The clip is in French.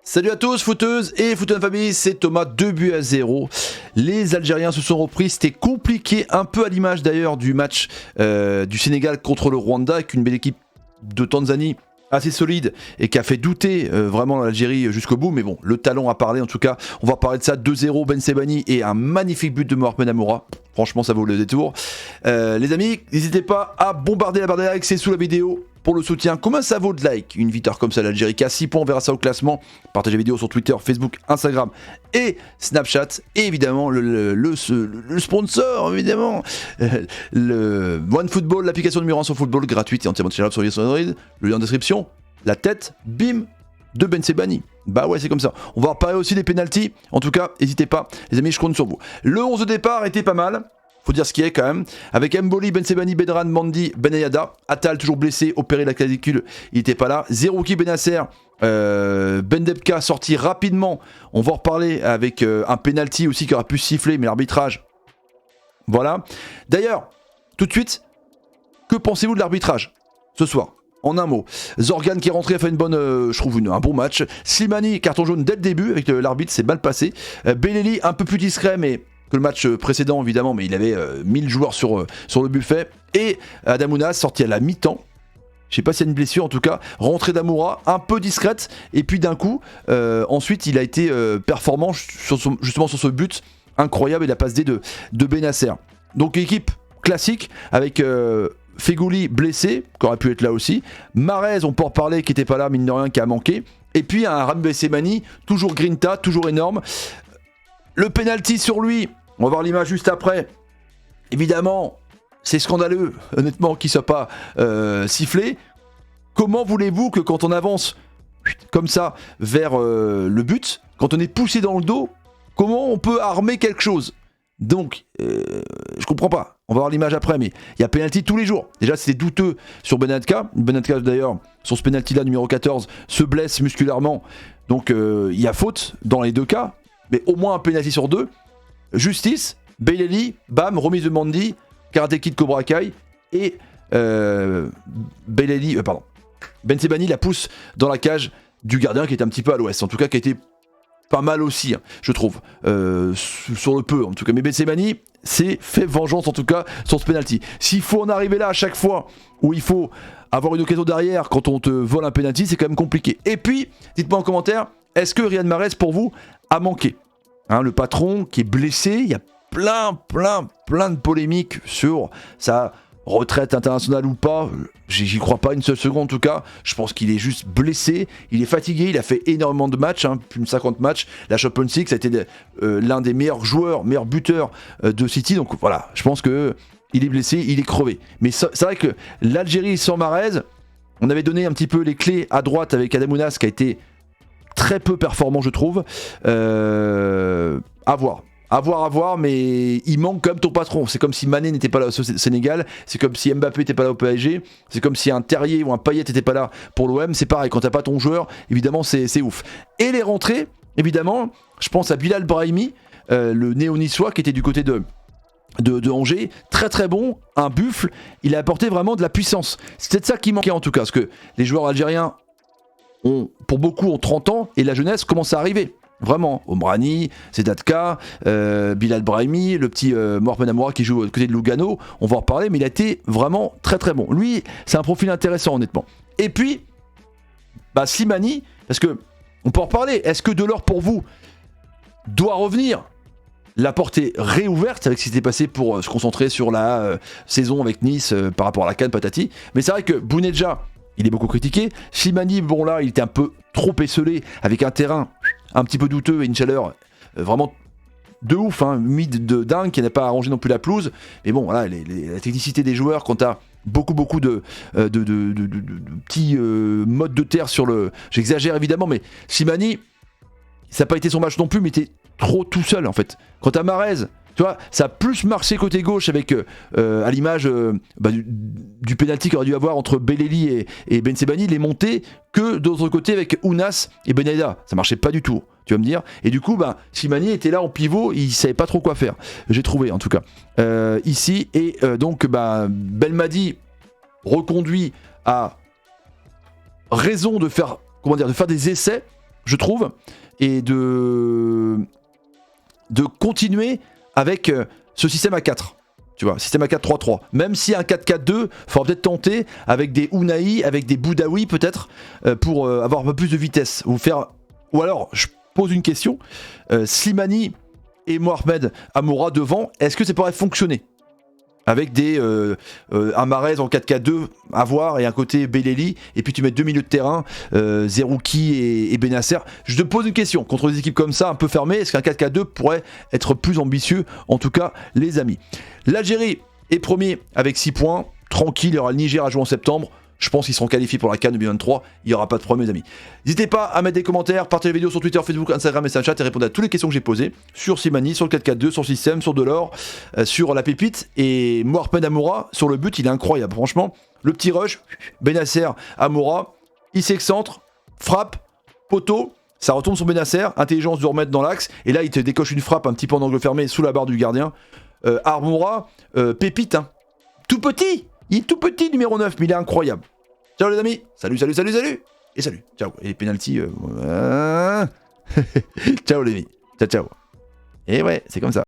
Salut à tous, footeuses et footeux de famille, c'est Thomas, 2-0. Les Algériens se sont repris, c'était compliqué, un peu à l'image d'ailleurs du match du Sénégal contre le Rwanda, avec une belle équipe de Tanzanie assez solide et qui a fait douter vraiment l'Algérie jusqu'au bout, mais bon, le talent a parlé en tout cas. On va parler de ça, 2-0, Ben Sebaini et un magnifique but de Mohamed Amoura. Franchement, ça vaut le détour. Les amis, n'hésitez pas à bombarder la barre des likes, c'est sous la vidéo pour le soutien. Combien ça vaut de likes une victoire comme ça, l'Algérie qui a 6 points, on verra ça au classement. Partagez la vidéo sur Twitter, Facebook, Instagram et Snapchat. Et évidemment, le sponsor, évidemment, le OneFootball, l'application numéro 1 sur football, gratuite et entièrement téléchargeable sur iOS et Android. Le lien en description, la tête, bim, de Ben Sebaini. Bah ouais, c'est comme ça. On va reparler aussi des pénaltys. En tout cas, n'hésitez pas, les amis, je compte sur vous. Le 11 de départ était pas mal. Faut dire ce qui est quand même. Avec Mboli, Ben Sebaini, Bedran, Mandi, Benayada. Attal toujours blessé, opéré la clavicule, il n'était pas là. Zerouki, Benasser, Bendebka sorti rapidement. On va en reparler avec un penalty aussi qui aurait pu siffler, mais l'arbitrage. Voilà. D'ailleurs, tout de suite, que pensez-vous de l'arbitrage ce soir ? En un mot, Zorgan qui est rentré a fait une bonne, je trouve un bon match. Slimani, carton jaune dès le début avec l'arbitre, c'est mal passé. Beleli un peu plus discret, mais que le match précédent évidemment, mais il avait 1000 joueurs sur le buffet. Et Adamounas sorti à la mi-temps. Je sais pas s'il y a une blessure, en tout cas, rentrée d'Amoura, un peu discrète, et puis d'un coup, ensuite il a été performant justement sur ce but incroyable et la passe D de Benasser. Donc équipe classique avec Fegouli blessé, qui aurait pu être là aussi, Mahrez, on peut en reparler, qui n'était pas là, mine de rien, qui a manqué, et puis un Ram Semani, toujours grinta, toujours énorme. Le penalty sur lui, on va voir l'image juste après, évidemment, c'est scandaleux, honnêtement, qu'il ne soit pas sifflé. Comment voulez-vous que quand on avance comme ça vers le but, quand on est poussé dans le dos, comment on peut armer quelque chose ? Donc, je comprends pas. On va voir l'image après, mais il y a penalty tous les jours. Déjà, c'était douteux sur Benatka. Benatka, d'ailleurs, sur ce penalty-là, numéro 14, se blesse musculairement. Donc, il y a faute dans les deux cas, mais au moins un penalty sur deux. Justice, Beleli, bam, remise de Mandi, Karate Kid Cobra Kai, et Beleli, Ben Sebaini la pousse dans la cage du gardien qui était un petit peu à l'ouest, en tout cas qui a été pas mal aussi, je trouve, sur le peu en tout cas. Mais Ben Sebaini s'est fait vengeance en tout cas sur ce penalty. S'il faut en arriver là à chaque fois où il faut avoir une occasion derrière quand on te vole un penalty, c'est quand même compliqué. Et puis, dites-moi en commentaire, est-ce que Riyad Mahrez pour vous a manqué, le patron qui est blessé, il y a plein de polémiques sur sa retraite internationale ou pas, j'y crois pas une seule seconde en tout cas. Je pense qu'il est juste blessé, il est fatigué, il a fait énormément de matchs, plus de 50 matchs. La Champions League, ça a été l'un des meilleurs joueurs, meilleurs buteurs de City, donc voilà, je pense que il est blessé, il est crevé. Mais c'est vrai que l'Algérie sans Mahrez, on avait donné un petit peu les clés à droite avec Adamounas qui a été très peu performant, je trouve. À voir, mais il manque quand même ton patron. C'est comme si Mané n'était pas là au Sénégal, c'est comme si Mbappé n'était pas là au PSG, c'est comme si un Terrier ou un Payet n'était pas là pour l'OM. C'est pareil, quand t'as pas ton joueur, évidemment c'est ouf. Et les rentrées, évidemment, je pense à Bilal Brahimi, le néo-niçois qui était du côté de Angers, très bon, un buffle, il a apporté vraiment de la puissance. C'est peut-être ça qui manquait en tout cas, parce que les joueurs algériens pour beaucoup ont 30 ans et la jeunesse commence à arriver. Vraiment, Omrani, Sedatka, Bilal Brahimi, le petit Mohamed Amoura qui joue au côté de Lugano, on va en reparler, mais il a été vraiment très bon. Lui, c'est un profil intéressant honnêtement. Et puis, Slimani, parce que on peut en reparler, est-ce que Delors pour vous doit revenir ? La porte est réouverte avec ce qui s'était passé pour se concentrer sur la saison avec Nice par rapport à la CAN patati, mais c'est vrai que Bounedjah, il est beaucoup critiqué. Slimani, bon là, il était un peu trop esselé avec un terrain un petit peu douteux et une chaleur vraiment de ouf, humide de dingue, qui n'a pas arrangé non plus la pelouse. Mais bon, voilà, la technicité des joueurs, quand t'as beaucoup de petits modes de terre sur le... J'exagère évidemment, mais Slimani, ça n'a pas été son match non plus, mais il était trop tout seul en fait. Quand t'as Mahrez, tu vois, ça a plus marché côté gauche avec, à l'image du penalty qu'il aurait dû avoir entre Beleli et Ben Sebaini, les montées, que d'autre côté avec Ounas et Benayada. Ça marchait pas du tout, tu vas me dire. Et du coup, Slimani était là en pivot, il savait pas trop quoi faire. J'ai trouvé en tout cas. Ici, et donc Belmadi reconduit à raison de faire des essais. je trouve, et de continuer avec ce système à 4. Tu vois, système à 4-3-3. Même si un 4-4-2, il faudra peut-être tenter avec des Unai, avec des Boudaoui peut-être, pour avoir un peu plus de vitesse. Ou alors, je pose une question, Slimani et Mohamed Amoura devant, est-ce que ça pourrait fonctionner ? Avec un Mahrez en 4-4-2 à voir et un côté Beleli, et puis tu mets deux milieux de terrain, Zerouki et Benasser. Je te pose une question, contre des équipes comme ça, un peu fermées, est-ce qu'un 4-4-2 pourrait être plus ambitieux? En tout cas, les amis. L'Algérie est premier avec 6 points, tranquille, il y aura le Niger à jouer en septembre. Je pense qu'ils seront qualifiés pour la CAN 2023. Il n'y aura pas de problème, mes amis. N'hésitez pas à mettre des commentaires, partager les vidéos sur Twitter, Facebook, Instagram et Snapchat et répondre à toutes les questions que j'ai posées sur Slimani, sur le 4-4-2, sur le système, sur Delors, sur la pépite et Mohamed Amoura sur le but. Il est incroyable, franchement. Le petit rush, Benasser, Amoura, il s'excentre, frappe, poteau. Ça retombe sur Benasser, intelligence de remettre dans l'axe. Et là, il te décoche une frappe un petit peu en angle fermé sous la barre du gardien. Amoura, pépite, hein. Tout petit. Il est tout petit, numéro 9, mais il est incroyable. Ciao les amis. Salut. Et salut. Ciao. Et les pénaltys. Ciao les amis. Ciao. Et ouais, c'est comme ça.